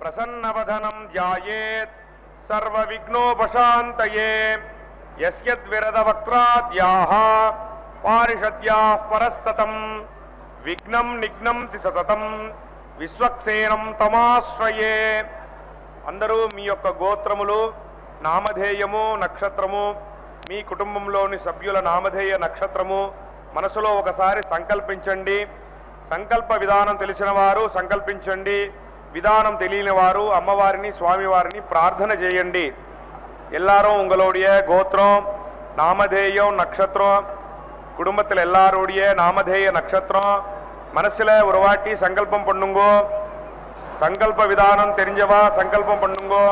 ప్రసన్నవదనం ధ్యాయేత్ సర్వవిఘ్నోపశాంతయే యస్యద్విరదవక్త్రాద్యాః పారిషద్యాః పరస్సతం విఘ్నం నిఘ్నం సతతం విశ్వక్సేనం తమాశ్రయే. అందరూ మీ యొక్క గోత్రములు, నామధేయము, నక్షత్రము, మీ కుటుంబంలోని సభ్యుల నామధేయ నక్షత్రము మనసులో ఒకసారి సంకల్పించండి. సంకల్ప విధానం తెలిసిన వారు సంకల్పించండి. విధానం తెలియని వారు అమ్మవారిని స్వామివారిని ప్రార్థన చేయండి. எல்லாரும் உங்களுடைய கோத்திரம், நாமதேயம், நட்சத்திரம், குடும்பத்தில் எல்லாருடைய நாமதேய நட்சத்திரம் மனசில் ஒரு வாட்டி சங்கல்பம் பண்ணுங்கோ. சங்கல்ப விதானம் தெரிஞ்சவா சங்கல்பம் பண்ணுங்கோ.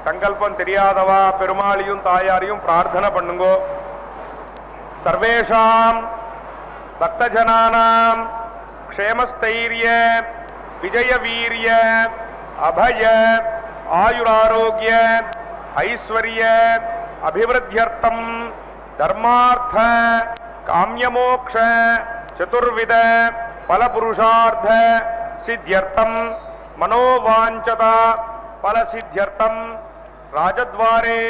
சங்கல்பம் தெரியாதவா பெருமாளையும் தாயாரையும் பிரார்த்தனை பண்ணுங்கோ. சர்வேஷாம் பக்தஜனானாம் க்ஷேமஸ்தைரிய விஜய வீரிய அபய ஆயுராரோக்கிய ஐஸ்வர்ய அபிவிருத்தியர்த்தம் தர்மார்த்த காம்யமோக்ஷ చతుర్విధ ఫలపురుషార్థ సిద్ధ్యర్థం మనోవాంఛత ఫలసిద్ధ్యర్థం రాజద్వారే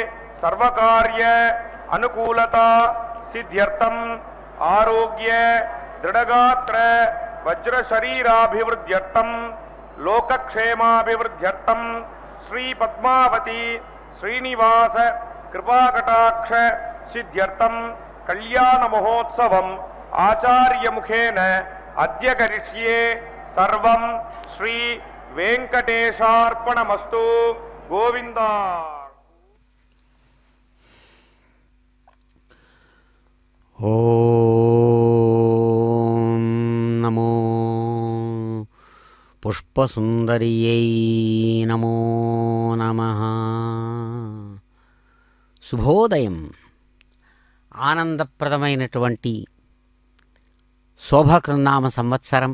సర్వకార్య అనుకూలత సిద్ధ్యర్థం ఆరోగ్య దృఢగాత్ర వజ్రశరీరాభివృద్ధ్యర్థం లోకక్షేమాభివృద్ధ్యర్థం శ్రీ పద్మావతి శ్రీనివాస కృపాకటాక్ష సిద్ధ్యర్థం కళ్యాణ మహోత్సవం ఆచార్యముఖేన అద్య కరిష్యే. సర్వం శ్రీ వెంకటేశార్పణమస్తు. గోవింద. ఓం నమో పుష్పసుందర్యై నమో నమః. శుభోదయం. ఆనందప్రదమైనటువంటి శోభకృన్నామ సంవత్సరం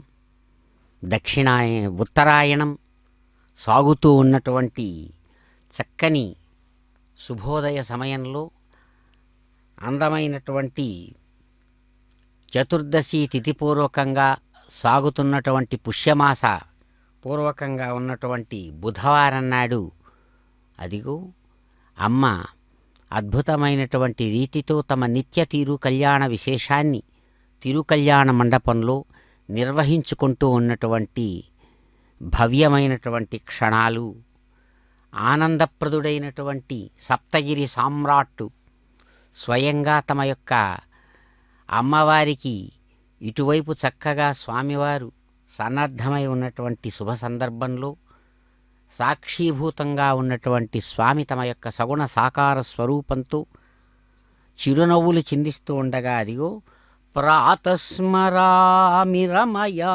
ఉత్తరాయణం సాగుతూ ఉన్నటువంటి చక్కని శుభోదయ సమయంలో అందమైనటువంటి చతుర్దశి తిథిపూర్వకంగా సాగుతున్నటువంటి పుష్యమాస పూర్వకంగా ఉన్నటువంటి బుధవారం నాడు అదిగో అమ్మ అద్భుతమైనటువంటి రీతితో తమ నిత్య తిరుకళ్యాణ విశేషాన్ని తిరుకళ్యాణ మండపంలో నిర్వహించుకుంటూ ఉన్నటువంటి భవ్యమైనటువంటి క్షణాలు. ఆనందప్రదుడైనటువంటి సప్తగిరి సామ్రాట్టు స్వయంగా తమ యొక్క అమ్మవారికి ఇటువైపు చక్కగా స్వామివారు సన్నద్ధమై ఉన్నటువంటి శుభ సందర్భంలో సాక్షీభూతంగా ఉన్నటువంటి స్వామి తమ యొక్క సగుణ సాకార స్వరూపంతో చిరునవ్వులు చిందిస్తూ ఉండగా అదిగో ప్రాతస్మరామి రమయా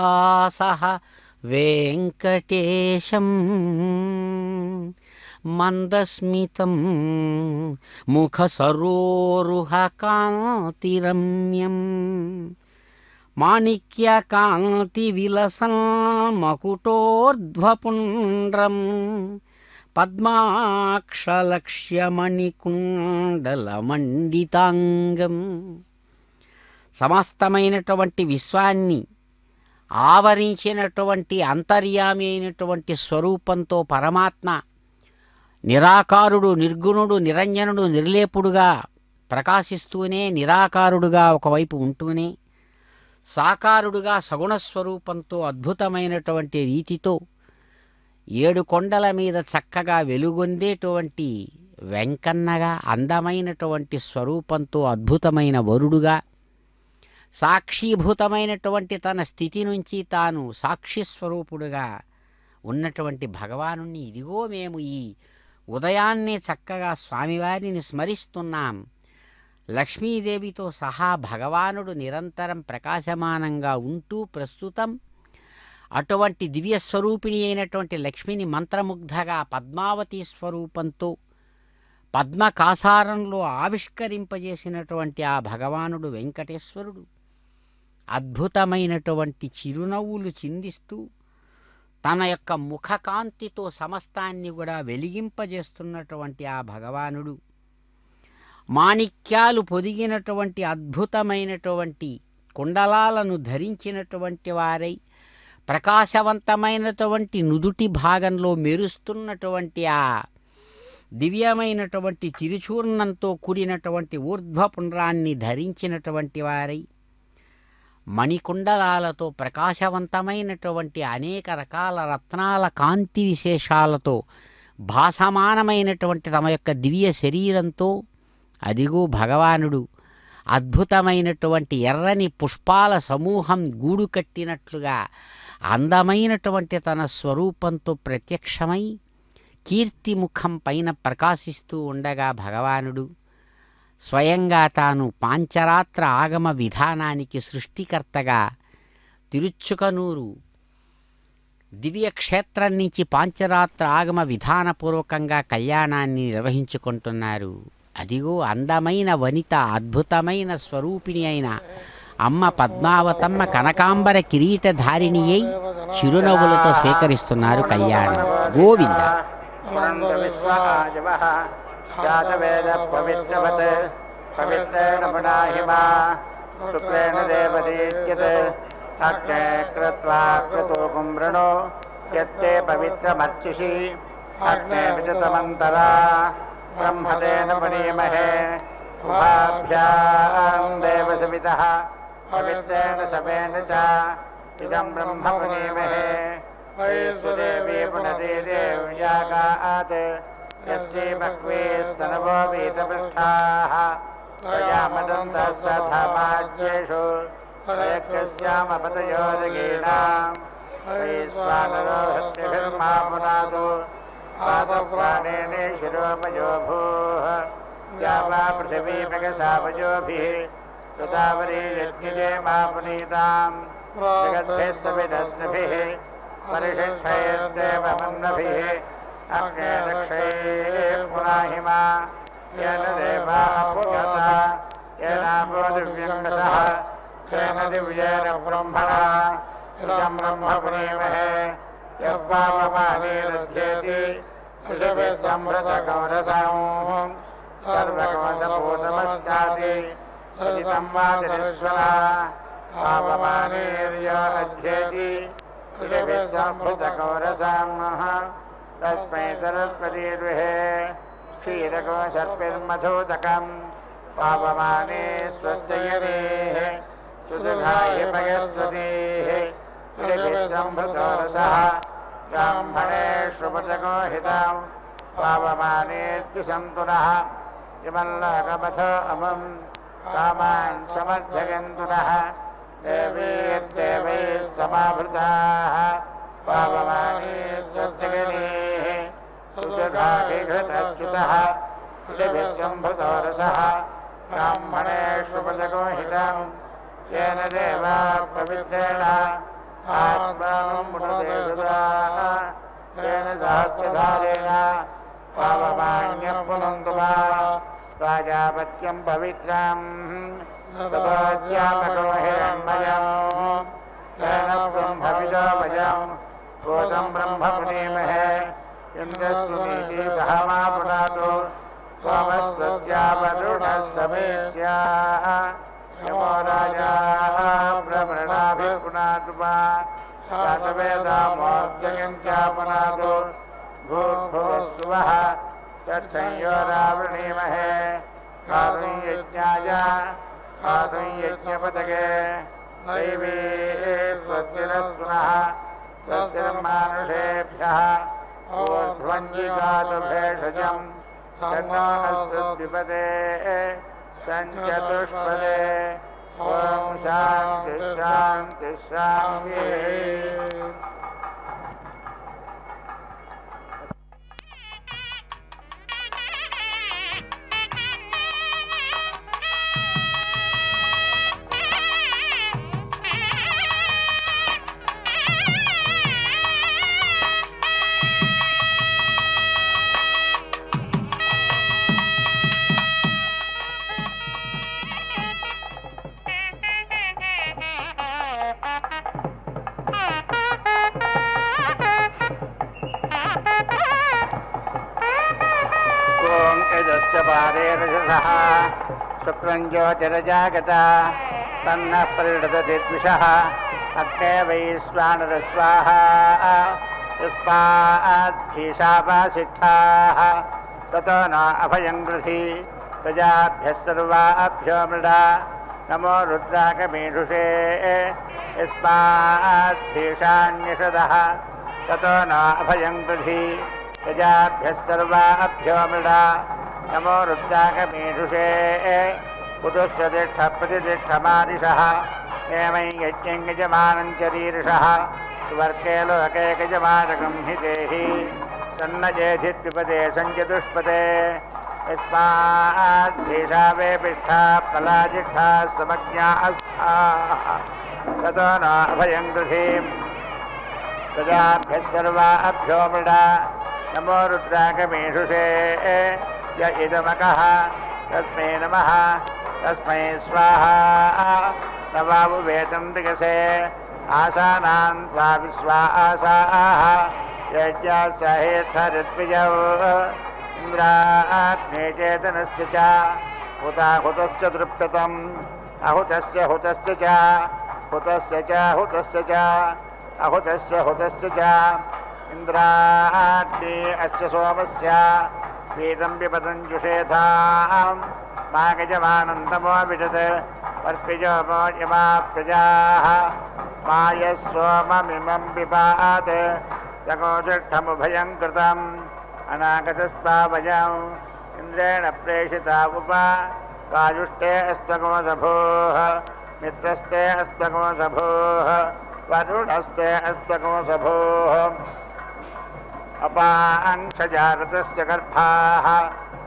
సహ వెంకటేశం మందస్మితం ముఖ సరోరుహ కాంతిరమ్యం మాణిక్యకాంతి విలసన్ మకుటోర్ధ్వపుండ్రం పద్మాక్షలక్ష్యమణికుండలమండితాంగం. సమస్తమైనటువంటి విశ్వాన్ని ఆవరించినటువంటి అంతర్యామి అయినటువంటి స్వరూపంతో పరమాత్మ నిరాకారుడు, నిర్గుణుడు, నిరంజనుడు, నిర్లేపుడుగా ప్రకాశిస్తూనే నిరాకారుడుగా ఒకవైపు ఉంటూనే సాకారుడుగా సగుణస్వరూపంతో అద్భుతమైనటువంటి రీతితో 7 కొండల మీద చక్కగా వెలుగొందేటువంటి వెంకన్నగా అందమైనటువంటి స్వరూపంతో అద్భుతమైన వరుడుగా సాక్షీభూతమైనటువంటి తన స్థితి నుంచి తాను సాక్షిస్వరూపుడుగా ఉన్నటువంటి భగవానుణ్ణి ఇదిగో మేము ఈ ఉదయాన్నే చక్కగా స్వామివారిని స్మరిస్తున్నాం. లక్ష్మీదేవితో సహా భగవానుడు నిరంతరం ప్రకాశమానంగా ఉంటూ ప్రస్తుతం అటువంటి దివ్యస్వరూపిణి అయినటువంటి లక్ష్మిని మంత్రముగ్ధగా పద్మావతి స్వరూపంతో పద్మకాసారంలో ఆవిష్కరింపజేసినటువంటి ఆ భగవానుడు వెంకటేశ్వరుడు అద్భుతమైనటువంటి చిరునవ్వులు చిందిస్తూ తన యొక్క ముఖకాంతితో సమస్తాన్ని కూడా వెలిగింపజేస్తున్నటువంటి ఆ భగవానుడు మాణిక్యాలు పొదిగినటువంటి అద్భుతమైనటువంటి కుండలాలను ధరించినటువంటి వారై ప్రకాశవంతమైనటువంటి నుదుటి భాగంలో మెరుస్తున్నటువంటి ఆ దివ్యమైనటువంటి తిరుచూర్ణంతో కూడినటువంటి ఊర్ధ్వపుండ్రాన్ని ధరించినటువంటి వారై మణికుండలాలతో ప్రకాశవంతమైనటువంటి అనేక రకాల రత్నాల కాంతి విశేషాలతో భాసమానమైనటువంటి తమ యొక్క దివ్య శరీరంతో అదిగో భగవానుడు అద్భుతమైనటువంటి ఎర్రని పుష్పాల సమూహం గూడు కట్టినట్లుగా అందమైనటువంటి తన స్వరూపంతో ప్రత్యక్షమై కీర్తిముఖం పైన ప్రకాశిస్తూ ఉండగా భగవానుడు స్వయంగా తాను పాంచరాత్ర ఆగమ విధానానికి సృష్టికర్తగా తిరుచుకనూరు దివ్యక్షేత్రం నుంచి పాంచరాత్ర ఆగమ విధానపూర్వకంగా కళ్యాణాన్ని నిర్వహించుకుంటున్నారు. అదిగో అందమైన వనిత, అద్భుతమైన స్వరూపిణి అయిన అమ్మ పద్మావతమ్మ కనకాంబర కిరీటధారిణి అయి చిరునవ్వులతో స్వీకరిస్తున్నారు కళ్యాణం. గోవింద. జాతవేద పవిత్రవత్ పవిత్రేణ పునాహిమా శుక్రేణ దేవదీత్యత్ సాక్షే కృత్వా కృతో కుమ్రణో యత్తే పవిత్రమర్చిషి అగ్నే విజతమంతరా బ్రహ్మతేన పునీమహే ఉభాభ్యాం దేవసవితః పవిత్రేణ సవేన చ ఇదం బ్రహ్మ పునీమహే వైశ్వదేవీ పునరీదేవ్యాగాత్ యస్యై భక్వేస్తనవో వీతపృష్ఠాః స్వయామదంతస్తథమాజ్యేషు స్వయక్షస్యామపతయోదగీనాం వైశ్వానరో హస్తిభిర్మా పునాదు పాదప్రాణేనే శిరోపయో భూః या वा पृथिवी मृगसावयोभिः सुतावरी यज्ञिजे मा पुनीताम् जगद्भिः परिशिक्षयद्देवमन्नभिः अग्ने रक्षये पुनाहिमा येन देवाः पुगता येनापो दिव्यङ्गतः येन दिव्येन ब्रह्मणा इदं ब्रह्म पुनीमहे यद्वावमानीरध्येति ऋषभिः संभृतकौरसम् सर्वकोशपूर्णमश्चाति सदितं वादिरेश्वरा पावमानेर्य अध्येति ऋषभिः सम्भृतकौरसाम्नः तस्मै सरस्वतीर्विहे क्षीरकोशर्पिर्मधूतकम् पावमाने स्वस्य यनेः सुदुघाय पयस्वतीः ऋषभिः सम्भृतो रसः ब्राह्मणे श्रुपतको हितम् पावमानेऽद्विषन्तुनः इमल्लोकपथो अमुं कामान् समर्थयन्तुनः देवीर्देवैः समावृताः पावमाने स्वस्य गणेः सुदुर्भाभिघृतच्युतः ऋषभिः सम्भृतो रसः ब्राह्मणे श्रुपतको हितं येन देवा पवित्रेण आत्मानं मुनुदेवताः येन सहस्रधारेण पावमान्यं पुनन्तु वा प्राजापत्यं पवित्रं ततोऽद्यामको हिरण्मयं येन ब्रह्मविदो वयं भूतं ब्रह्म पुनीमहे इन्द्रस्तु नीति सह मा पुनातु सोमस्त्वद्यावरुणः समेत्याः यमो राजा ब्रह्मणाभिपुनातु वा सातवेदामोऽर्जयन्त्यापुनातु भूर्भुवस्सुवः तत्संयोरावृणीमहे खादुं यज्ञाय खादुं यज्ञपतगे दैवी स्वस्तिरस्तुनः स्वस्तिर्मानुषेभ्यः ऊर्ध्वञ्जिगातु भेषजं तन्नो अस्तुद्विपदे सञ्चतुष्पदे ॐ शान्ति शान्ति शान्तिः. शुक्रं ज्योतिरजागता तन्नः परिणतति द्विषः अग्ने वैश्वानरस्वाहा यस्माद्भीषापासिष्ठाः ततो न अभयं गृही प्रजाभ्यः सर्वाभ्यो मृडा नमो रुद्राकमीषुषे यस्माद्भीषान्यषदः ततो न अभयं गृही प्रजाभ्यः सर्वाभ्यो मृडा नमो रुद्राकमीषुषे पुरुष तिष्ठ प्रतिष्ठमादिशः एवं यज्ञं यजमानं चरीर्षः स्वर्गे लोके यजमानकं हि देहि सन्नजेधित्युपदे सञ्चतुष्पदे यस्माद्भीषा वे पिष्ठा फलाजिष्ठा समज्ञा अस्ताः ततो न अभयं गृहीं प्रजाभ्यः सर्वाभ्यो मृडा नमो रुद्राकमीषुषे य इदमकः तस्मै नमः तस्मै स्वाहा नवावुवेदं दिगसे आसानां त्वा विश्वा आसाः यज्ञासहेत्थऋत्विजौ इन्द्राग्ने चेतनस्य च हुताहुतश्च तृप्यतम् अहुतस्य हुतस्य च हुतस्य च हुतस्य च अहुतस्य हुतस्य च इन्द्राग्ने अस्य सोमस्य वेदं पिबतञ्जुषेधां मा गजमानन्दमो विशत् वर्पिजोमो यमा प्रजाः मा यस्सोममिमं पिबात् सकोजुष्ठमुभयं कृतम् अनागतस्तावयम् इन्द्रेण प्रेषिता उप वायुष्टे अस्त्वगोसभोः मित्रस्ते अस्त्वगोसभोः वरुणस्ते अस्त्वगोसभोः अपांशजातस्य गर्भाः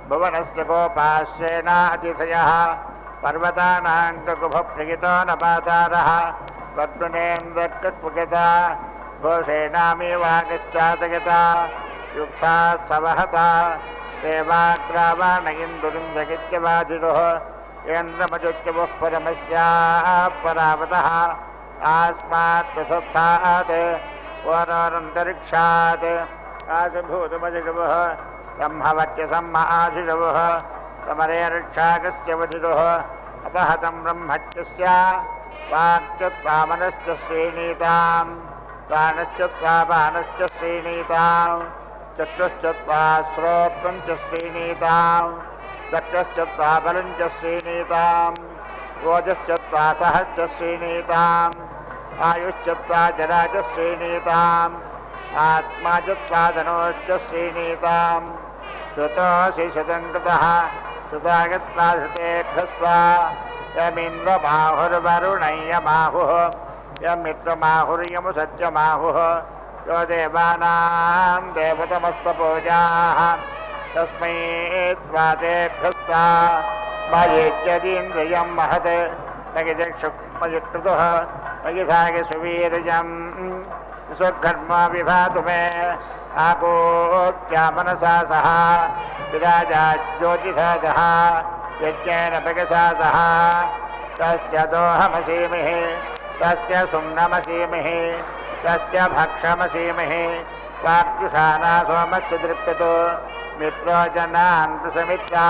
भुवनस्य गोपाश्येनातिशयः पर्वतानां ककुभप्रगितो नपातारः वर्तुनेन्द्रकत्पुगता घोषेणामेवागश्चातगता युक्तात् सवहता देवाग्रावाण इन्दुरिन्द्रगित्यवाजिरोः येन्द्रमजुच्यवुः परमस्याः परावतः आस्मात् प्रसत्थात् वरोरन्तरिक्षात् आसभूतमजिषवः ब्रह्मवत्यसम्म आशिषवः समरे रक्षाकस्य वजिरोः अपहतं ब्रह्मत्यस्य वाक्यत्वामनश्च श्रीणीतां प्राणश्च त्वापानश्च श्रीणीतां चक्षुश्च त्वा श्रोत्रं च श्रीणीतां दक्षश्च त्वा बलं च श्रीणीतां ओजश्च त्वा सहश्च श्रीणीताम् आयुश्च त्वा जरा च श्रीणीताम् आत्मा च त्वा धनोश्च श्रीणीतां श्रुतोऽसि शतं कृतः श्रुतागत्वा श्रुतेभ्यस्त्वा यमिन्द्रमाहुर्वरुणय्यमाहुः यमित्रमाहुर्यमुसत्यमाहुः यो देवानां देवतमस्तपूजाः तस्मै त्वा तेभ्यस्त्वा मयेत्यदीन्द्रियं महत् मयिचक्षुमयिकृतः मयिधागे सुवीर्यं स्वधर्मा विभातु मे आकोत्या मनसा सह विराजा ज्योतिषा सह यज्ञेन भगसा सह तस्य दोहमसीमिहि तस्य सुम्नमसीमिहि तस्य भक्षमसीमिहि वाक्युषाना सोमस्य दृप्यतो मित्रो जनान् प्रसमित्रा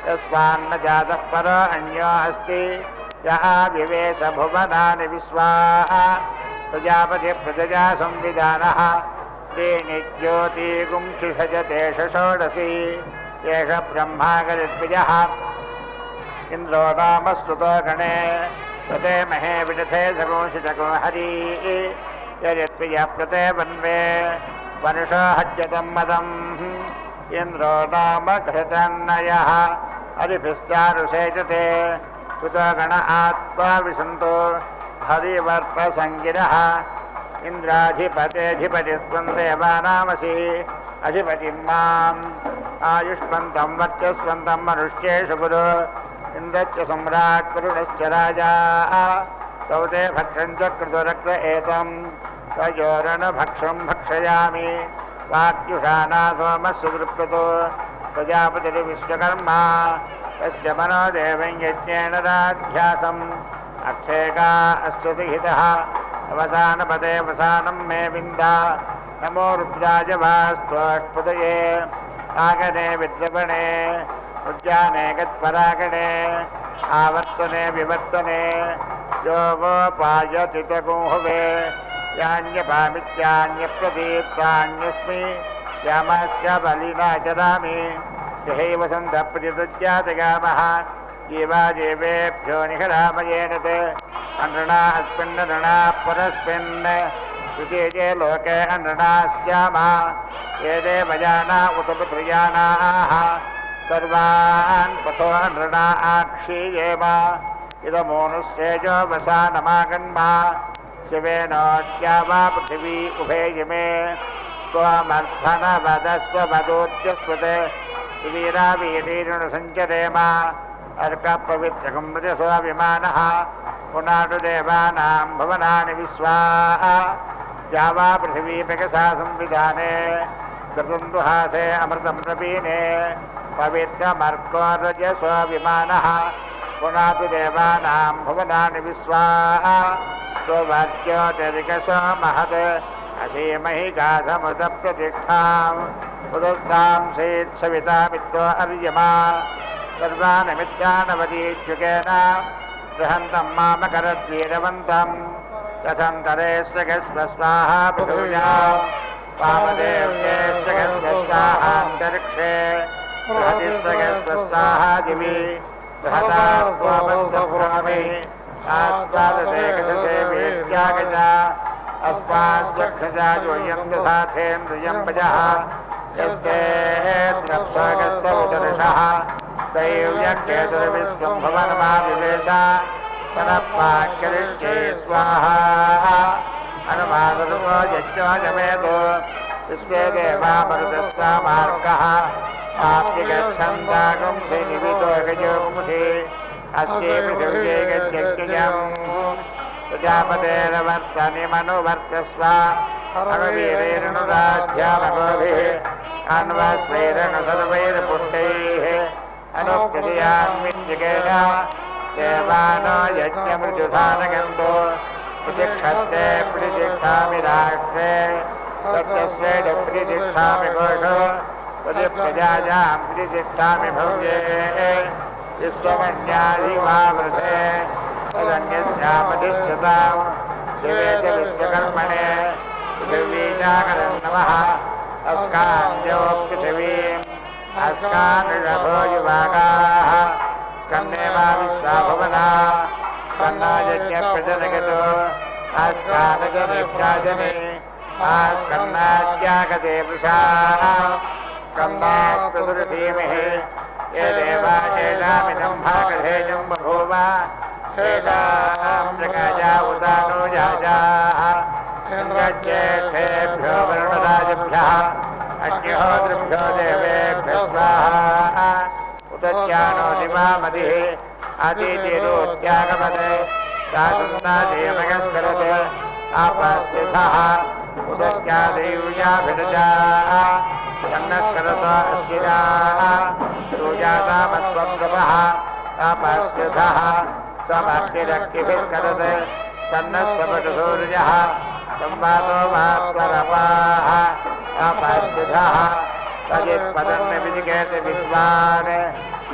यस्मान्न जातः परो अन्यो अस्ति यः विवेश भुवनानि विश्वाः प्रजापति प्रजया संविधानः त्रीणि ज्योतिगुंक्षिषजतेष षोडशी एष ब्रह्मागरिद्विजः इन्द्रो नामस्तुतो गणे प्रते महे विदधे सगोषितगो हरी यद्विजः प्रते वन्वे वनुषो हज्यतं मदम् इन्द्रो नाम घृतन्नयः हरिभिश्चारुषेचते सुतगण आत्मा विसन्तो हरिवर्पसङ्गिरः इन्द्राधिपतेऽधिपतिस्त्वं देवानामसि अधिपतिं माम् आयुष्मन्तं वर्चस्वन्तं मनुष्येषु गुरु इन्द्रश्च सम्राट् वरुणश्च राजा तौ ते भक्षं च कृतरक्त एतं तयोरणभक्षं भक्षयामि वाक्युषाना सोमस्य दृप्यतो प्रजापतिर्विश्वकर्मा तस्य मनोदेवं यज्ञेन राध्यासम् अक्षेका अस्य हितः अवसानपदे वसानं मे विन्दा नमो रुद्राय वास्त्वष्पदये आगणे विद्रवणे उद्याने गत्परागणे आवर्तने विवर्तने यो वोपायति तगुंहवे यान्यपामित्यान्यप्रदीप्तान्यस्मि यामाश्च बलिना चरामि यहैव सन्तप्रतिदुज्जातगामः जीवादेवेभ्यो निहरामयेन ते अनृणा अस्मिन्नृणा परस्मिन् विशेषे लोके अनृणा स्यामः ये देवयाना उत पितृयानाः सर्वान् पथो अनृणा आक्षीयेम इदमोनुस्तेजो वसानमागन्मा शिवेनोऽद्या वा पृथिवी उभेयिमे त्वमर्थनवदस्ववदोद्यस्वते वीरावीरीरुणसञ्चरेम अर्कपवित्रकमृतस्वाभिमानः पुनाटुदेवानां भवनानि विश्वाः जावा पृथिवी प्रकसा संविधाने कृतन्दुहासे अमृतं प्रवीणे पवित्रमर्कोरजस्वाभिमानः पुनाटुदेवानां भवनानि विश्वाः स्ववर्ज्योतिरिकसो महत् अधीमहि गाधमृतप्रतिष्ठाम् उदुग्धां सेत्सविता मित्रो अर्यमा सर्वानमित्यानवदीच्युकेन बृहन्तं मामकरद्वीरवन्तं तथन्तरे स्वगस्वस्वाहा पृथिव्या वामदेव्ये स्वगस्वस्वाहान्तरिक्षे बृहति स्वगस्वस्वाहा दिवि बृहता स्वमस्तपुरामि आस्वादसे गजसे वेद्यागजा अस्मास्वक्षजा जोयं दधाथेन्द्रियं भजः यस्ते द्रप्सगस्तमुदर्शः दैव्यकेतुर्विश्वं भवनमादिवेश तनप्पाक्यरिष्ये स्वाहा अनुमादरुपो यज्ञोजमेतो विश्वे देवामरुतस्तामार्गः आप्तिगच्छन्दागुंसि निवितो गजोंसि अस्ये पृथिव्ये गजज्ञम् प्रजापतेरवर्तनि मनुवर्तस्व अनुवीरेणुराध्यामगोभिः अन्वस्वैरणुसर्वैर्पुष्टैः अनुक्रियान्वित्यकेन देवानो यज्ञमृजुधानगन्धो प्रतिक्षत्ते प्रतिष्ठामि राष्ट्रे तत्स्वेन प्रतिष्ठामि घोषो प्रतिप्रजायां प्रतिष्ठामि भव्ये विश्वमन्यादिवावृते तदन्यस्यामधिष्ठतां शिवे च विश्वकर्मणे पृथिवीजागरं नमः अस्कान्द्यो पृथिवीम् अस्कान्नभो युवागाः स्कन्ने वा विश्वाभवना स्कन्नो यज्ञप्रजनगतो अस्कानजनिभ्याजने आस्कन्नाद्यागते वृषाः स्कन्नात् प्रदुर्धीमहि ये देवा येनामिदं भागधेयं बभूव तेषां प्रकाजा उदानो याजाः इन्द्रज्येष्ठेभ्यो वरुणराजभ्यः अग्निहोत्रिभ्यो देवेभ्यः स्वाहा उदज्ञानो दिवामदिः अदितिरोत्यागमते साधुन्नादेवगस्करते आपस्थितः उदज्ञादेव्याभिरजाः सन्नस्करतो अस्थिराः सूजातामत्वप्रभः आपस्थितः समर्तिरक्तिभिस्करते सन्नस्वपटसूर्यः संवादो मात्वरपाः आपस्थितः तदित्पदन्न विजिकेति विद्वान्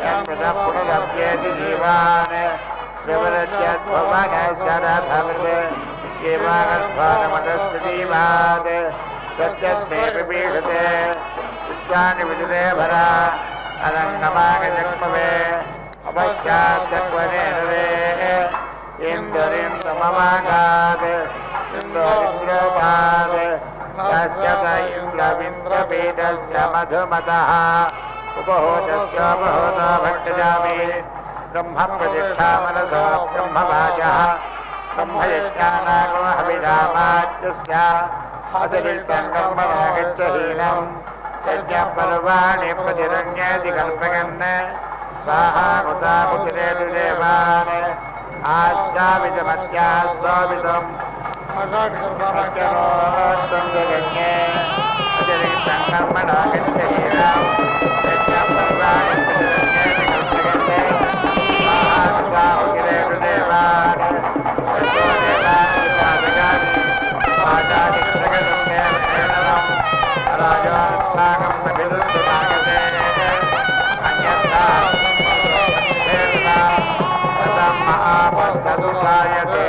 यन्मृतः पुनरप्येति जीवान् विवरत्यद्भुवनः शरथवृत् जीवानध्वानमदस्तजीवात् सत्यत्ते विभीषते विश्वानि विदुरे भरा अनङ्गमागजग्मवे अपश्चाद्दक्वने नरे इन्दुरिन्दममागात् इन्दोरिन्द्रोपात् तस्य त इन्द्रविन्द्रपीठस्य मधुमतः उपहोतस्योपहोतो भक्षयामि ब्रह्मप्रतिष्ठामनसो ब्रह्मवाचः ब्रह्मयज्ञानागो हविधामाच्यस्य अतिरिक्तं कर्मणो गच्छहीनं यज्ञपर्वाणि प्रतिरण्येति कल्पयन् स्वाहा मुतामुतिरेतु देवान् आस्याविजमत्यास्वावितम् अजरिक्तं कर्मणो गच्छहीनं यज्ञपर्वाणि प्रतिरण्येति कल्पयन् स्वाहा मुतामुतिरेतु देवान् महापद्धुतायते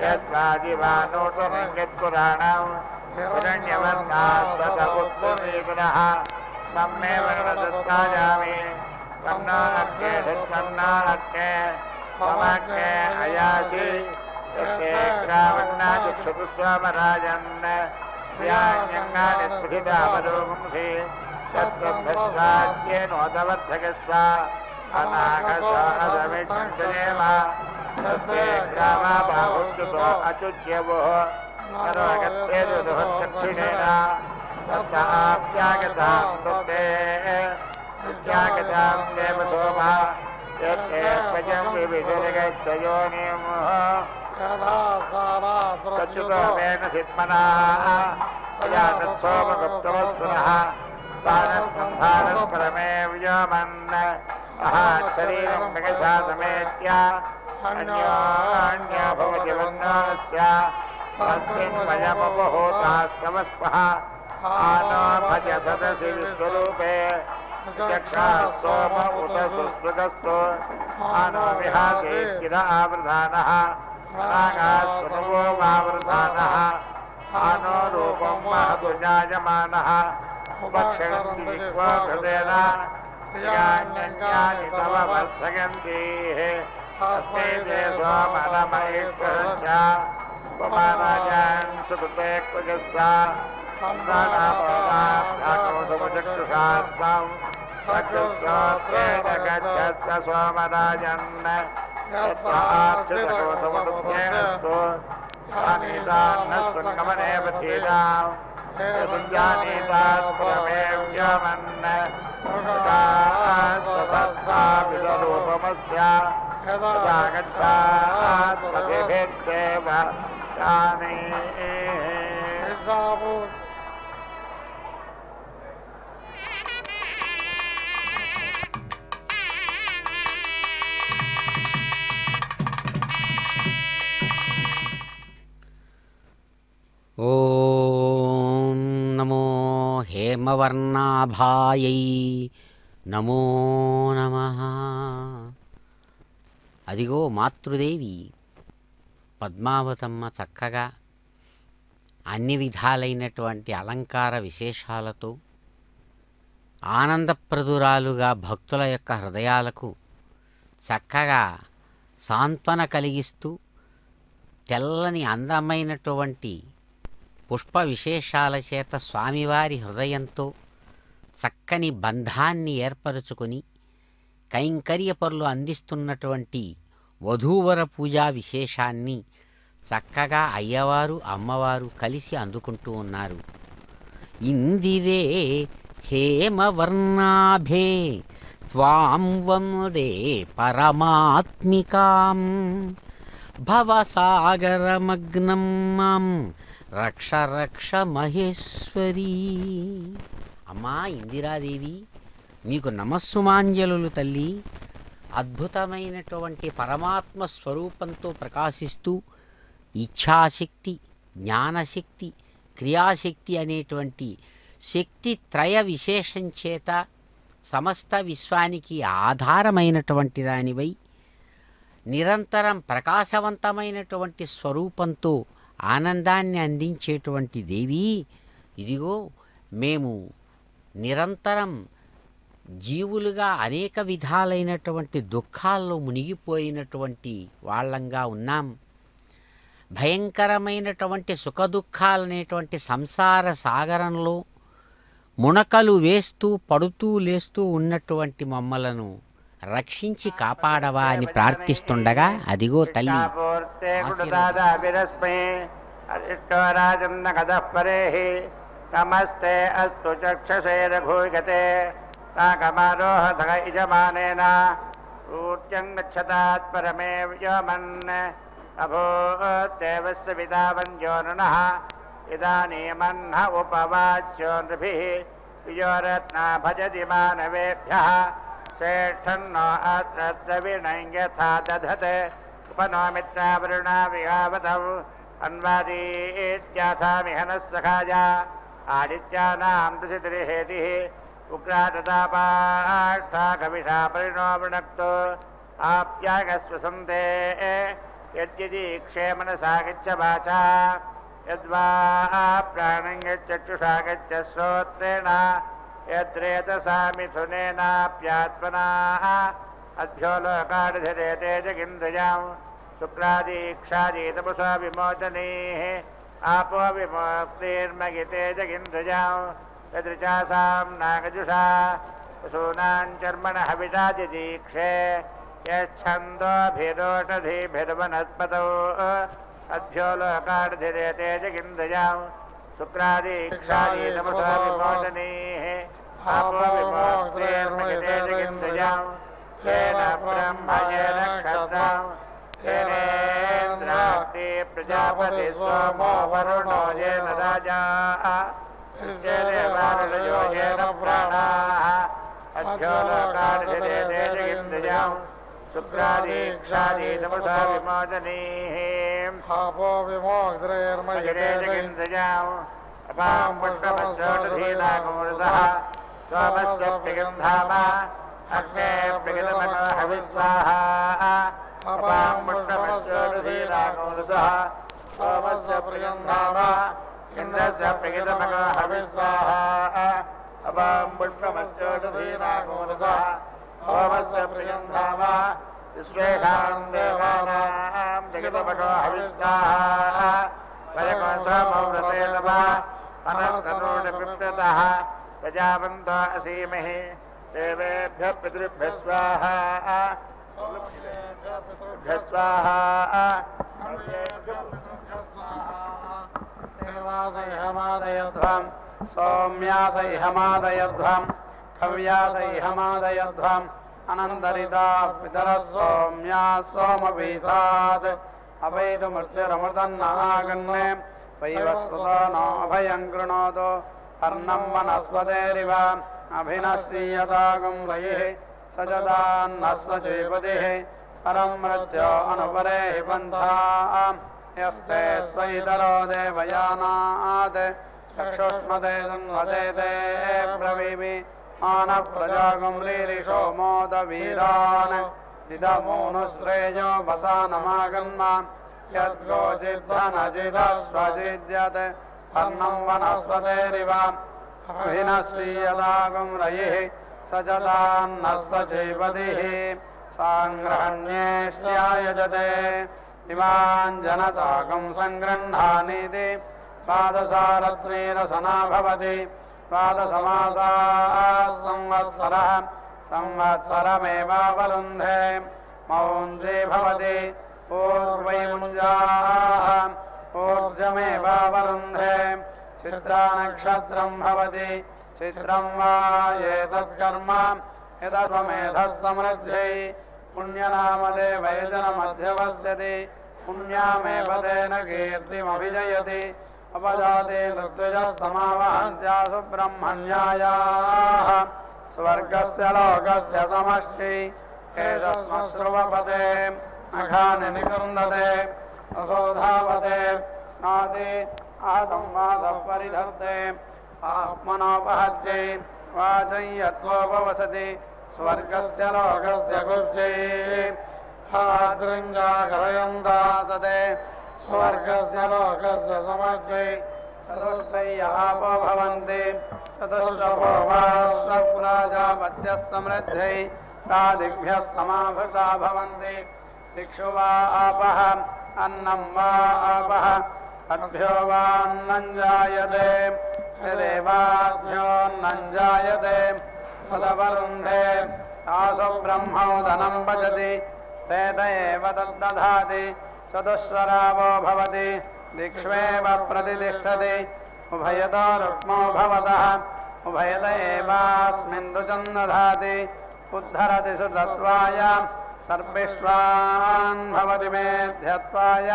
यस्वादिवानोतरङ्गत्पुराणं हिरण्यवर्णास्ततपुत्रमेगुणः तम्मे वर्णदत्तायामि तन्नानक्के धन्नानक्के ममक्के अयासि यस्ते ग्रावन्नाचक्षुस्वामराजन् व्यान्यङ्गानि स्फुटितावलोकंसि तत्त्वभ्यस्वाद्येनोदवर्धकस्वा अनागसोऽनसमिच्छन्देव तस्ते ग्रामा बाहुच्युतो अचुच्यवोः नरोगत्तेदुदुःदक्षिणेन तत्ताप्यागतां तस्ते त्यागतां देव सोमा यत्ते स्वजं विविधिर्गच्छयोनिम् तच्युतोमेन सिद्मना तया तत्सोमगुप्तवत्सुनः स्थानसन्धानस्परमे व्योमन् महाशरीरं मृगशा समेत्य अन्योन्यो भवति वन्नस्य तस्मिन् वयमुपहूतास्तवस्पः आनो भज सदसि विश्वरूपे चक्षा सोम उत सुस्पृगस्तु आनो विहासे किल आवृधानः नागास्तुवो वावृधानः आनो रूपं महतु जायमानः उपक्षयन्ति विश्वाभृतेन यान्यन्यानि तव वर्धयन्तीः तस्मै ते सोमनमयिष्वश्च उपमानायान् सुकृते कुजस्ता सन्तानापदाभ्याकौतुकचक्षुषास्तं चक्षुश्रोत्रेण गच्छत्स सोमराजन् यत्र आर्चितकौतुकदुःखेनस्तु जानीतान्न शृङ्गमने पठीताम् यदुञ्जानीतात्पुरमेव व्योमन् विदरूपमस्य यदा गच्छात् प्रतिभिद्देव जानीः ఓం నమో హేమవర్ణాభాయై నమో నమః. అదిగో మాతృదేవి పద్మావతమ్మ చక్కగా అన్ని విధాలైనటువంటి అలంకార విశేషాలతో ఆనందప్రదురాలుగా భక్తుల యొక్క హృదయాలకు చక్కగా సాంత్వన కలిగిస్తూ తెల్లని అందమైనటువంటి పుష్ప విశేషాల చేత స్వామివారి హృదయంతో చక్కని బంధాన్ని ఏర్పరచుకొని కైంకర్య పనులు అందిస్తున్నటువంటి వధూవర పూజా విశేషాన్ని చక్కగా అయ్యవారు అమ్మవారు కలిసి అందుకుంటూ ఉన్నారు. ఇందిరే హేమవర్ణాభే త్వాం వందే పరమాత్మికాం భవసాగరమగ్నం మాం రక్ష రక్ష మహేశ్వరీ. అమ్మా ఇందిరాదేవి, మీకు నమస్సుమాంజలులు తల్లి. అద్భుతమైనటువంటి పరమాత్మ స్వరూపంతో ప్రకాశిస్తూ ఇచ్ఛాశక్తి, జ్ఞానశక్తి, క్రియాశక్తి అనేటువంటి శక్తి త్రయ విశేషం చేత సమస్త విశ్వానికి ఆధారమైనటువంటి దానివై నిరంతరం ప్రకాశవంతమైనటువంటి స్వరూపంతో ఆనందాన్ని అందించేటువంటి దేవి, ఇదిగో మేము నిరంతరం జీవులుగా అనేక విధాలైనటువంటి దుఃఖాల్లో మునిగిపోయినటువంటి వాళ్ళంగా ఉన్నాం. భయంకరమైనటువంటి సుఖదుఖాలనేటువంటి సంసార సాగరంలో మునకలు వేస్తూ పడుతూ లేస్తూ ఉన్నటువంటి మమ్మలను రక్షించి కాపాడవా అని ప్రార్థిస్తుండగా అదిగో తల్లి నమస్తే అస్తు చక్షసే రఘుగతే సాగమారోహ యజమానేన ఊర్జం గచ్చతాత్ పరమే వ్యోమన్ అభూదేవస్య విదావంజోనునః ఇదానీమన్న ఉపవాచ్యో నృభిః విజోరత్నా భజతి మానవేభ్యః శ్రేష్ఠన్నో అత్ర వినయంగథా దధతే ఉపనోమిత్రావరుణా విహావతౌ అన్వాదీత్యాథామిహనస్సఖాయ ఆదిత్యానాం దుసితిరిహేతిః ఉగ్రాటతాపాఠా కవిషా పరిణో వృణక్తో ఆప్యాగస్వసంతే यद्यदीक्षे मनसा गच्छ वाचा यद्वा प्राणं यच्चक्षुषा गच्छ श्रोत्रेण यद्रेतसा मिथुनेनाप्यात्मना अभ्यो लोकार्धरेते जगिन्द्रजां शुक्रादीक्षादीतपसा विमोचनेः आपो विमोक्तिर्मगिते जगिन्द्रजां यदृचासां नागजुषा पशूनां चर्मणः विषादिदीक्षे यच्छन्दोभिरोषधिभिर्वनस्पतौ अभ्यो लोकार्धिरेते जगिन्द्रजां शुक्रादीक्षादीतपसा विमोचनेः आपो विमोक्तिर्मगिते जगिन्द्रजां येन ब्रह्म येन क्षत्रं येनेन्द्रास्ति प्रजापति सोमो वरुणो येन राजा देवानुजयो येन प्राणाः अभ्यो लोकार्धिरेते जगिन्द्रजां शुक्रादीक्षादीतपसा विमोचनेः आपो विमोक्तिर्मगिते जगिन्द्रजां अपां पुष्पमश्चोषधीनागोरसः सोमस्य प्रियन्धाम अग्ने प्रियतमनो हविस्वाहा अपां पुष्पमश्चोषधीनागोरसः सोमस्य प्रियन्धाम इन्द्रस्य प्रियतमनो हविस्वाहा अपां पुष्पमश्चोषधीनागोरसः सोमस्य प्रियन्धाम विश्वेषां देवानां जगतमनो हविस्वाहा वयकोसमव्रते नमः अनस्तनूनपिप्यतः प्रजावन्तो असीमहि देवेभ्यः पितृभ्यः स्वाहा पितृभ्यः स्वाहा देवासैहमादयध्वं सौम्यासैहमादयध्वं कव्यासैहमादयध्वम् अनन्तरिता पितरः सौम्या सोमपीठात् अवैतुमृत्युरमृतन्नागन्ने वैवस्तुतो नो अभयं कृणोतु कर्णं वनस्पतेरिव अभिनश्रीयतागं वैः सजदान्नस्व चैपतिः परं मृत्यो अनुपरेहि पन्था यस्ते स्वैतरो देवयानात् चक्षुष्मते सन्वते ते ब्रवीमि आनप्रजागं लीरिषो मोदवीरान् दिदमोनुश्रेयो वसानमागन्मा यद्गोचिद्धनचिदस्वचिद्यत् कर्णं वनस्पतेरिव अभिनश्रीयदागं रयिः सजदान्नस्व चैपतिः साङ्ग्रहण्येष्ट्यायजते इमान् जनतागं सङ्गृह्णानीति पादसारत्नेरसना भवति पादसमासाः संवत्सरः संवत्सरमेवावरुन्धे मौञ्जे भवति पूर्वैमुञ्जाः ऊर्जमेवावरुन्धे चित्रानक्षत्रं भवति चित्रं वा एतत्कर्म यदत्वमेधः समृद्ध्यै पुण्यनामदेवैजनमध्यवस्यति पुण्यामेव तेन कीर्तिमभिजयति अपजाते ऋत्विजः समावहन्त्यासु ब्रह्मण्यायाः स्वर्गस्य लोकस्य समष्टि एतस्मश्रुवपते नखानि निकृन्दते अधोधावते स्नाति आहतं वासः परिधत्ते आत्मनोपहत्यै वाचं यत्त्वोपवसति स्वर्गस्य लोकस्य कुब्जैः हादृञ्जाकरयन्दासते स्वर्गस्य लोकस्य समष्टै चतुष्टय्यापो भवन्ति चतुष्टभो वाश्वप्राजापत्यः समृद्ध्यै तादिभ्यः समाभृता भवन्ति दिक्षु वा आपः अन्नं वा आपः अद्भ्यो वान्नं जायते यदेवाभ्योऽन्नं जायते तदवरुन्धे तासु ब्रह्मोदनं भजति तेत एव तद्दधाति चतुःस्वरावो भवति दिक्ष्वेव प्रतिष्ठति उभयतो रुक्मो भवतः उभयत एवास्मिन् रुचं दधाति उद्धरति सुतत्वाय सर्विष्वान् भवति मेध्यत्वाय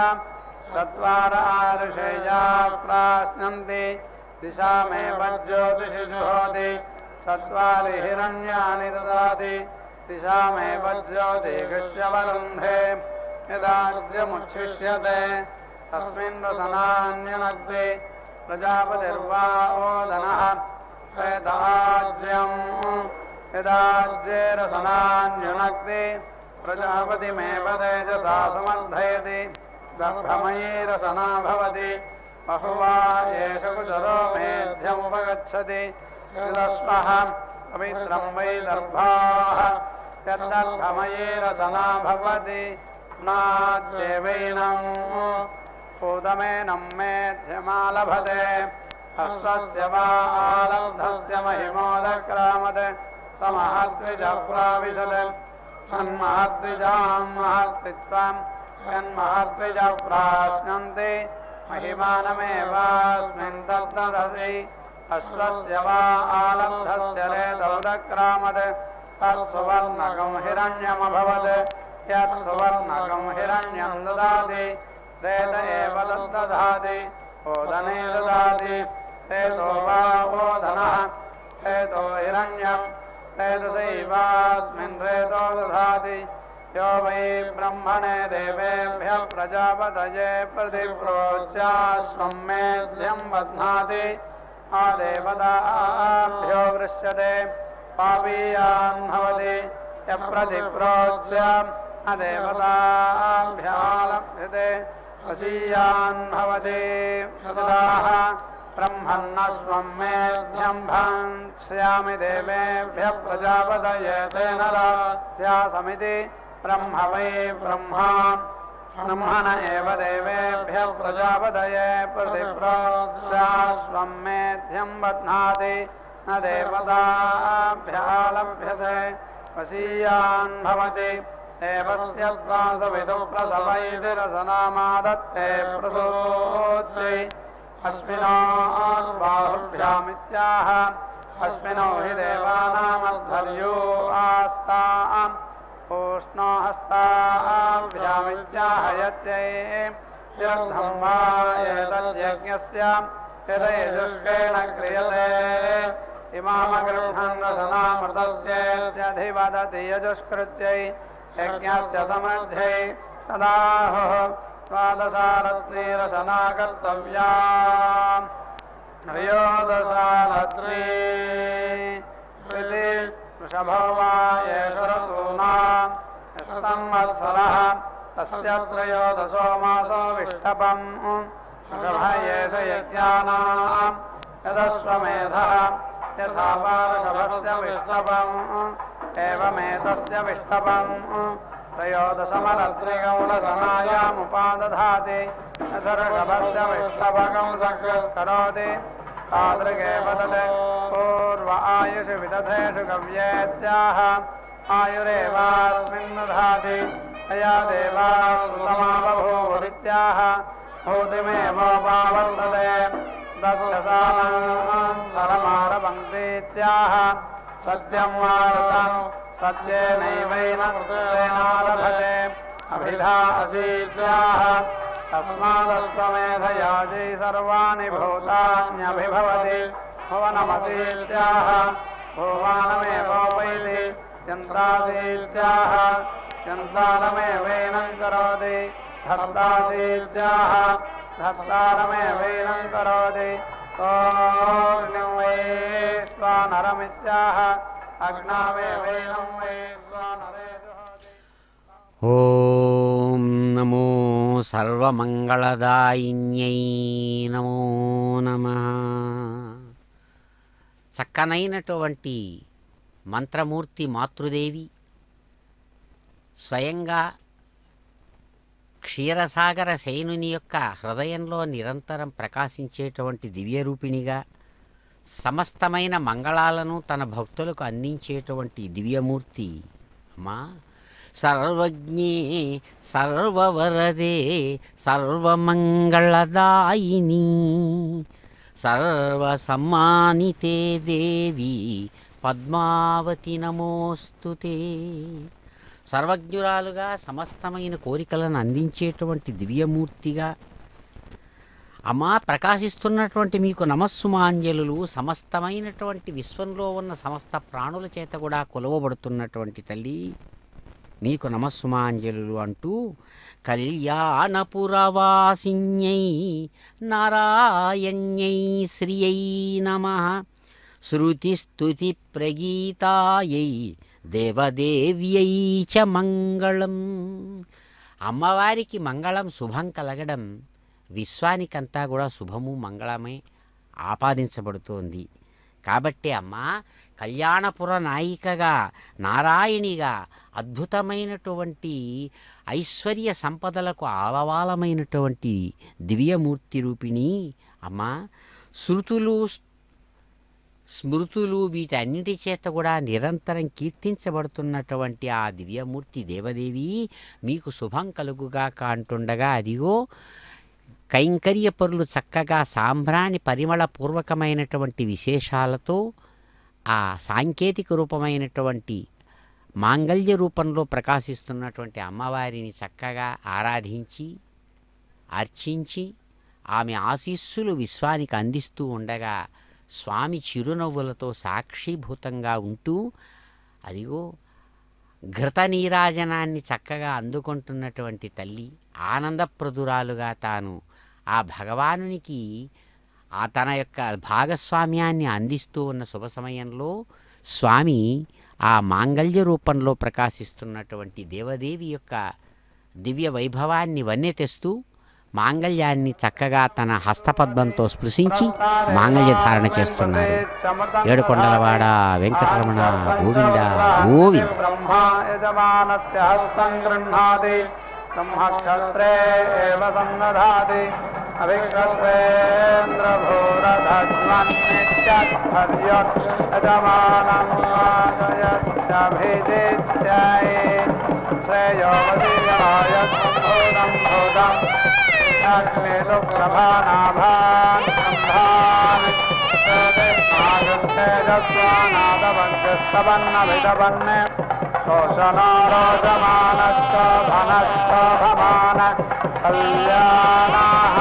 चत्वार आरुषेया प्राश्नन्ति दिशामेव ज्योतिषि जुहोति चत्वारि हिरण्यानि ददाति दिशामेव ज्योतिषवरुन्धे यदाज्यमुच्छिष्यते तस्मिन् रसनान्यनक्ति प्रजापतिर्वा ओदनः यदाज्यं यदाज्ये रसनान्युनक्ति प्रजापतिमेव तेजसा समर्थयति दर्भमयीरसना भवति बहुवा एष कुचरो मेध्यमुपगच्छति यदस्वः पवित्रं वै दर्भाः यद्दर्भमयीरसना भवति नाद्येवैनं पूतमेनं मेध्यमालभते अश्वस्य वा आलब्धस्य महिमोदक्रामत् समहद्विजप्राविशत् तन्महद्विजां महद्वित्वां यन्महद्विजप्राश्नन्ति महिमानमेवास्मिन् तद्दधति अश्वस्य वा आलब्धस्य रेतोदक्रामत् तत्सुवर्णकं हिरण्यमभवत् यत्सुवर्णकं हिरण्यं ददाति रेत एव तद्दधाति ओदने ददाति रेतो वा ओदनः रेतो हिरण्यं रेतसैवास्मिन् रेतो दधाति यो वै ब्रह्मणे देवेभ्यः प्रजापतये प्रतिप्रोच्याश्वं मेध्यं बध्नाति आदेवताभ्यो वृश्यते पापीयान् भवति यप्रतिप्रोच्य अदेवताभ्यालभ्यते वशीयान् भवति सदाः ब्रह्मन्नस्वं मेध्यं भङ्क्ष्यामि देवेभ्यः प्रजापतये तेन रास्यासमिति ब्रह्म वै ब्रह्मा ब्रह्मण एव देवेभ्यः प्रजापतये प्रतिप्रोच्याश्वं मेध्यं बध्नाति न देवताभ्यः लभ्यते वशीयान् भवति देवस्य त्वासविदुः प्रसवैतिरसनामादत्ते प्रसूच्यै अश्विनो बाहुभ्यामित्याह अश्विनो हि देवानामध्वर्यो आस्ताम् पूष्णो हस्ताभ्यामित्याह यत्यै तीर्थं वा एतद्यज्ञस्य यदैजुष्केण क्रियते इमामगृह्णन् रसनामृतस्येत्यधिवदति यजुष्कृत्यै यज्ञस्य समृद्ध्यै तदाहुः द्वादशारत्नीरसना कर्तव्या त्रयोदशारत्नी इति वृषभो वा एष ऋतूनां संवत्सरः तस्य त्रयोदशो मासो विष्टपम् वृषभ एष यज्ञानां यदश्वमेधः यथा ऋषभस्य विष्टपम् एवमेतस्य विष्टपम् त्रयोदशमरत्रिगौलसनायामुपादधाति यथर्षभस्य विष्टभगं सकृष्करोति तादृगेव तत् पूर्व आयुषि विदधेषु गव्येत्याह आयुरेवास्मिन् दधाति तया देवा सुतमा बभूवुरित्याह भूतिमेवोपावर्तते दक्षसारमारभन्तीत्याह सत्यं वार्तं सत्येनैवैनं कृतेनारभते अभिधा असीत्याह तस्मादश्वमेधयाजी सर्वाणि भूतान्यभिभवति भुवनमसीत्याह भुवानमेवोपैति यन्त्रासीत्याह यन्त्रारमेवैनं करोति धर्तासीत्याह धर्तारमेवैनं करोति सोऽग्निं वै स्वानरमित्याह अग्नावेवैनं वै स्वानरे जुहोति। ఓం నమో సర్వమంగళదాయిన్యై నమో నమః. చక్కనైనటువంటి మంత్రమూర్తి మాతృదేవి స్వయంగా క్షీరసాగర శయనుని యొక్క హృదయంలో నిరంతరం ప్రకాశించేటువంటి దివ్యరూపిణిగా సమస్తమైన మంగళాలను తన భక్తులకు అందించేటువంటి దివ్యమూర్తి అమ్మా సర్వజ్ఞే సర్వవరదే సర్వమంగళదాయిని సర్వసమ్మానితే దేవి పద్మావతి నమోస్తుతే. సర్వజ్ఞురాలుగా సమస్తమైన కోరికలను అందించేటువంటి దివ్యమూర్తిగా అమ్మా ప్రకాశిస్తున్నటువంటి మీకు నమస్సుమాంజలులు సమస్తమైనటువంటి విశ్వంలో ఉన్న సమస్త ప్రాణుల చేత కూడా కొలవబడుతున్నటువంటి తల్లి నీకు నమస్సుమాంజలులు అంటూ కళ్యాణపురవాసిన్యై నారాయణ్యై శ్రియై నమః శృతిస్తుతి ప్రగీతాయై దేవదేవ్యై చ మంగళం. అమ్మవారికి మంగళం శుభం కలగడం విశ్వానికంతా కూడా శుభము మంగళమే ఆపాదించబడుతోంది. కాబట్టి అమ్మ కళ్యాణపుర నాయికగా నారాయణిగా అద్భుతమైనటువంటి ఐశ్వర్య సంపదలకు ఆలవాలమైనటువంటి దివ్యమూర్తి రూపిణి అమ్మ. శృతులు స్మృతులు వీటన్నిటి చేత కూడా నిరంతరం కీర్తించబడుతున్నటువంటి ఆ దివ్యమూర్తి దేవదేవి మీకు శుభం కలుగుగాక అంటుండగా అదిగో కైంకర్యపరులు చక్కగా సాంబ్రాణి పరిమళపూర్వకమైనటువంటి విశేషాలతో ఆ సాంకేతిక రూపమైనటువంటి మాంగళ్య రూపంలో ప్రకాశిస్తున్నటువంటి అమ్మవారిని చక్కగా ఆరాధించి అర్చించి ఆమె ఆశీస్సులు విశ్వానికి అందిస్తూ ఉండగా స్వామి చిరునవ్వులతో సాక్షిభూతంగా ఉంటూ అదిగో ఘృత నీరాజనాన్ని చక్కగా అందుకుంటున్నటువంటి తల్లి ఆనందప్రదురాలుగా తాను ఆ భగవానునికి తన యొక్క భాగస్వామ్యాన్ని అందిస్తూ ఉన్న శుభ సమయంలో స్వామి ఆ మాంగళ్య రూపంలో ప్రకాశిస్తున్నటువంటి దేవదేవి యొక్క దివ్య వైభవాన్ని వన్నె తెస్తూ మాంగళ్యాన్ని చక్కగా తన హస్తపద్మంతో స్పృశించి మాంగళ్య ధారణ చేస్తున్నారు. ఏడుకొండలవాడ వెంకటరమణ గోవింద గోవింద. బ్రహ్మక్షత్రే ఏవ సన్నధాతి అవిక్రత్వేంద్రభూరధన్వన్యమానమాజయభిదిత్యాయే శ్రేయోవదీయాయ సంభూతం భూతం అగ్నిదుఃఖభానాభాన్ తేజస్వానాదవంచస్తవన్నవిదవన్నే శోచనారోజమానశోభనశోభమాన కళ్యాణః.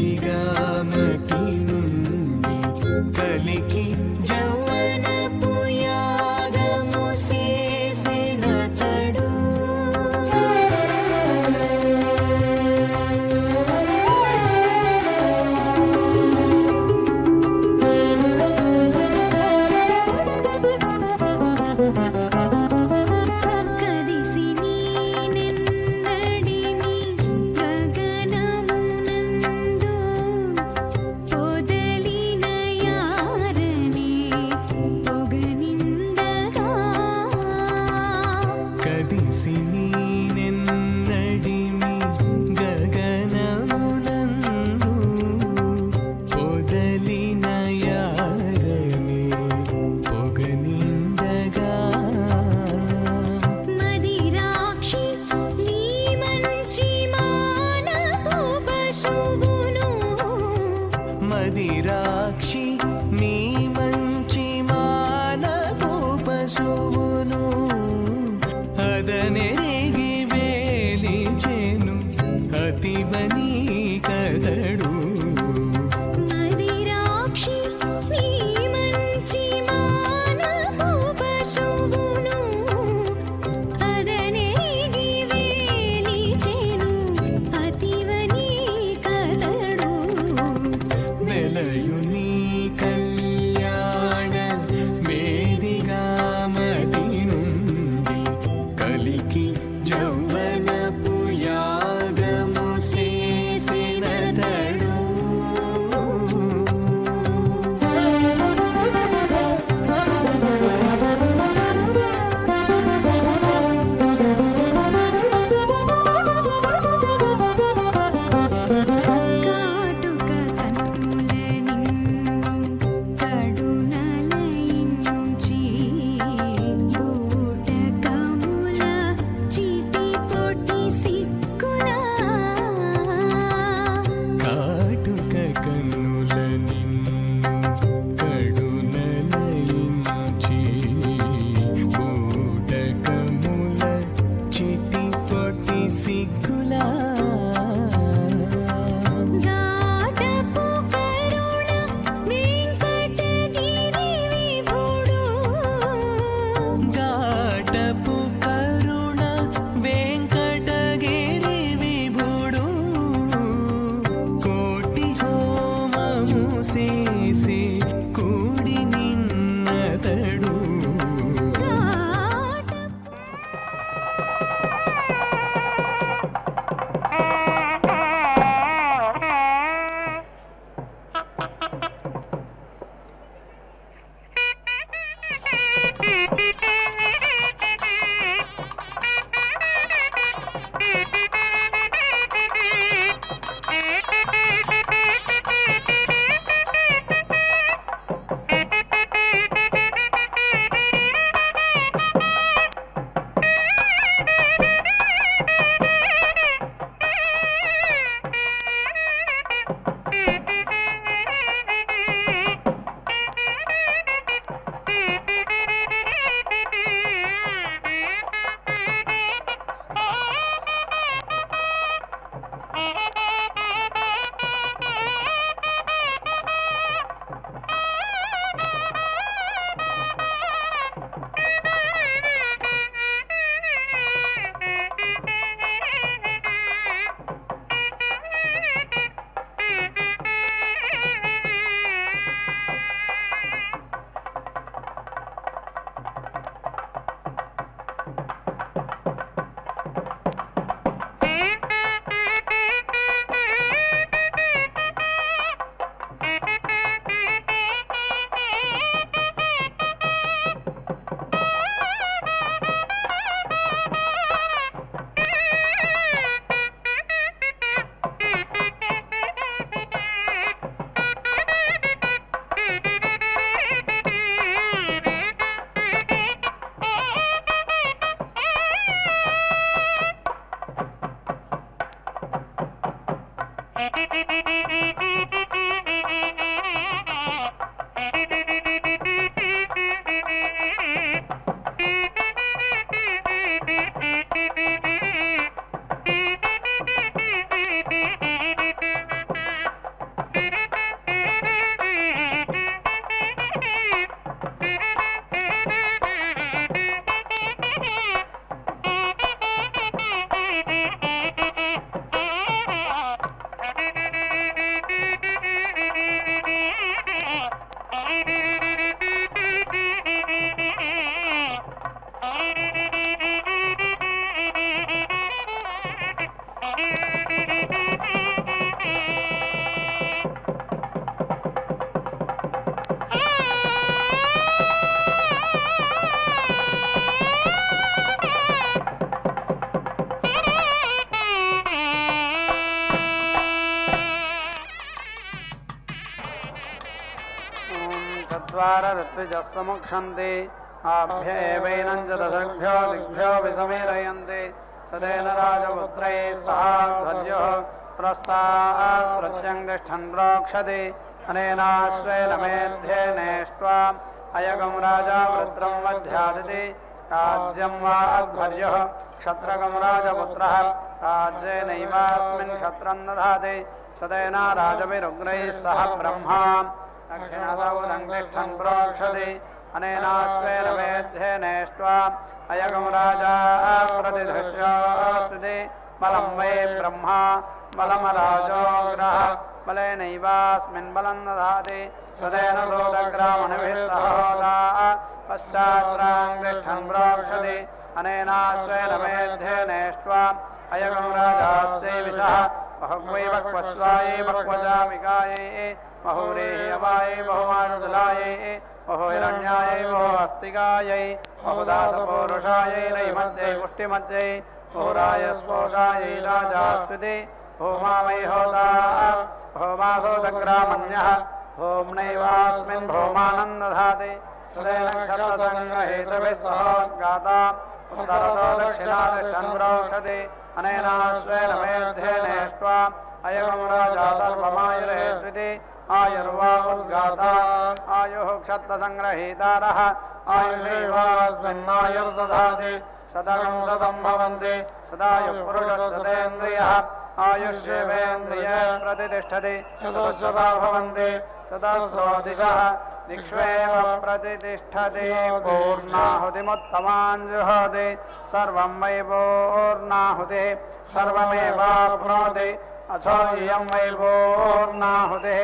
మేదిగా మతి నుండి కలికి జౌవనపు యాగము చేసినతడు మదిరాక్షి నీ మంచి మానపు పశువును అదనెరిగి వేలిచెను అతివని కదడు మదిరాక్షి నీ మంచి మానపు పశువును అదనెరిగి వేలిచెను అతివని కదడు వెలయుని కళ్యాణ వేదిగా మతి నుండి కలికి జౌవనపు యాగము చేసినతడు కాటుక కన్నుల నిన్ను కడునలయించి బూటకముల చిటి పొటి సిక్కులా కాటుక కన్నుల నిన్ను కడునలయించి బూటకముల చిటి పొటి సిగ్గులా గాటపు కరుణ వెంకటగిరి విభుడు గాటపు కరుణ వెంకటగిరి విభుడు కోటి హోమము చేసి కూడి నిన్నతడు स्वार ऋत्विजस्समुक्षन्ति आभ्य एवैनं च दशभ्यो दिग्भ्यो विसमीरयन्ति सदेन राजपुत्रैः सह ध्वर्यो प्रस्तात् प्रत्यङ्तिष्ठन् प्रोक्षति अनेनाश्वेन मेध्येनेष्ट्वा अयगं राजा वृत्रं वध्यादिति राज्यं वा अध्वर्यः क्षत्रगं राजपुत्रः राज्येनैवास्मिन् क्षत्रं दधाति सदेन राजभिरुग्रैः सह ब्रह्मा दक्षिणतौदङ्तिष्ठन् प्रोक्षति अनेनाश्वेन मेध्येनेष्ट्वा अयगं राजा प्रतिधृष्योऽस्ति बलं वै ब्रह्मा बलमराजोग्रः बलेनैवास्मिन् बलं दधाति सदेन सोदग्रामणिभिः सह होता पश्चात्राङ्तिष्ठन् प्रोक्षति अनेनाश्वेन मेध्येनेष्ट्वा अयगं राजास्यैविषः बहुवै बह्वस्वायै बह्वजामिकायै बहुव्रीहि अवायै बहुमानदुलायै बहुहिरण्यायै बहुहस्तिकायै बहुदासपौरुषायै रैमत्यै पुष्टिमत्यै बहुरायस्पोषायै राजास्पृति भूमावै होता भौमासोदग्रामण्यः भूम्नैवास्मिन् भौमानं दधाति सदेन क्षत्रसङ्ग्रहेतृभिः सहोद्गाता उत्तरतो दक्षिणादिष्टन् प्रोक्षति अनेनाश्वेन मेध्येनेष्ट्वा अयगं राजा सर्वमायुरेत्विति आयुर्वा उद्गाता आयुः क्षत्रसङ्ग्रहीतारः आयुषैवास्मिन्नायुर्दधाति शतकं शतं भवन्ति सदायुः पुरुषः शतेन्द्रियः आयुष्येवेन्द्रिये प्रतिष्ठति शतशता भवन्ति शतस्रो दिशः दिक्ष्वेव प्रतिष्ठति पूर्णाहुतिमुत्तमान् जुहोति सर्वं वै पूर्णाहुतिः सर्वमेवाप्नोति अथो इयं वै पूर्णाहुतिः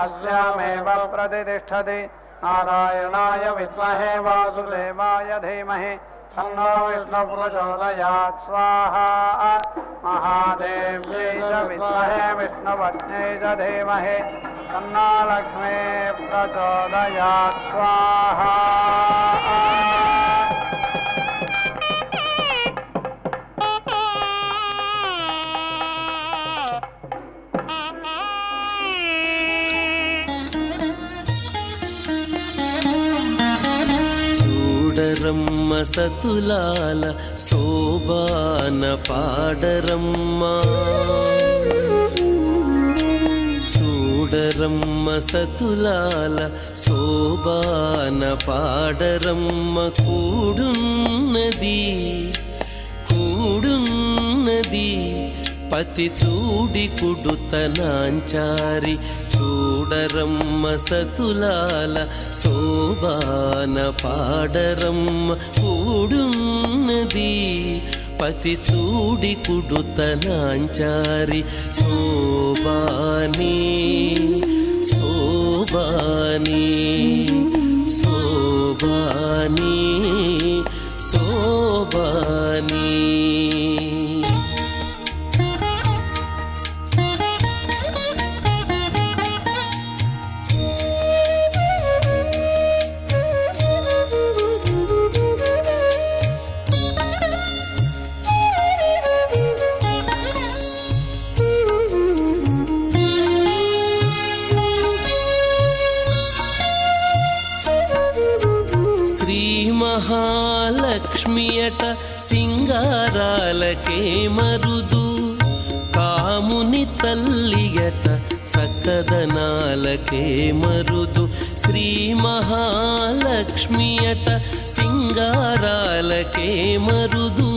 अस्यामेव प्रतिष्ठति नारायणाय विद्महे वासुदेवाय धीमहि तन्नो विष्णुः प्रचोदयात् स्वाहा महादेव्यै च विद्महे विष्णुपत्न्यै च धीमहि तन्नो लक्ष्मीः प्रचोदयात् स्वाहा చూడరమ్మ సతులాల శోభాన పాడరమ్మ చూడరమ్మ సతులాల శోభాన పాడరమ్మ కూడున్నది కూడున్నది పతి చూడి కుడుతనాంచారి చూడరమ్మ సతులాల శోభాన పాడరమ్మ కూడున్నది పతి చూడి కుడుతనాంచారి శోభాని శోభాని శోభాని శోభాని మహాలక్ష్మియట సింగారాలకే మరుదు కాముని తల్లియట చక్కదనాలకే మరుదు శ్రీ మహాలక్ష్మియట సింగారాలకే మరుదు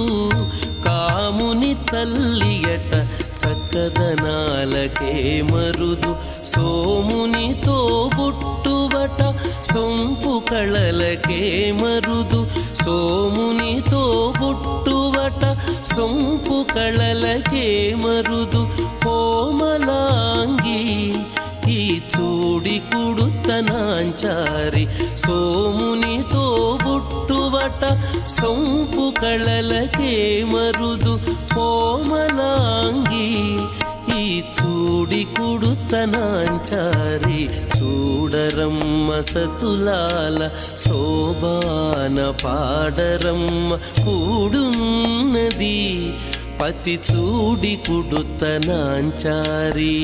కాముని తల్లియట చక్కదనాలకే మరుదు సోమునితో బుట్టువట సొంపు కళలకే మరుదు సోమునితో బుట్టువట సొంపు కళలకే మరుదు కోమలాంగి ఈ చూడి కుడుతనాంచారి సోమునితో బుట్టువట సొంపు కళలకే మరుదు కోమలాంగి ఈ చూడి కుడుతనాంచారి చూడరమ్మ సతులాల శోభాన పాడరమ్మ కూడున్నది పతి చూడి కుడుతనాంచారి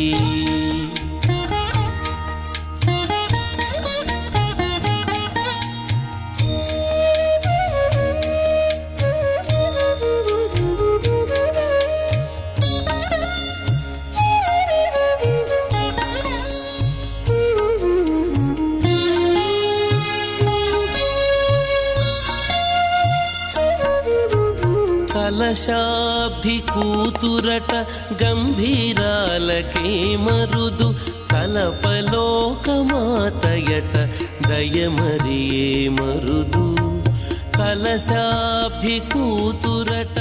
కలశాబ్ది కూతురట గంభీరాలకే మరుదు కలపలోకమాతయట దయమరియే మరుదు కలశాబ్ది కూతురట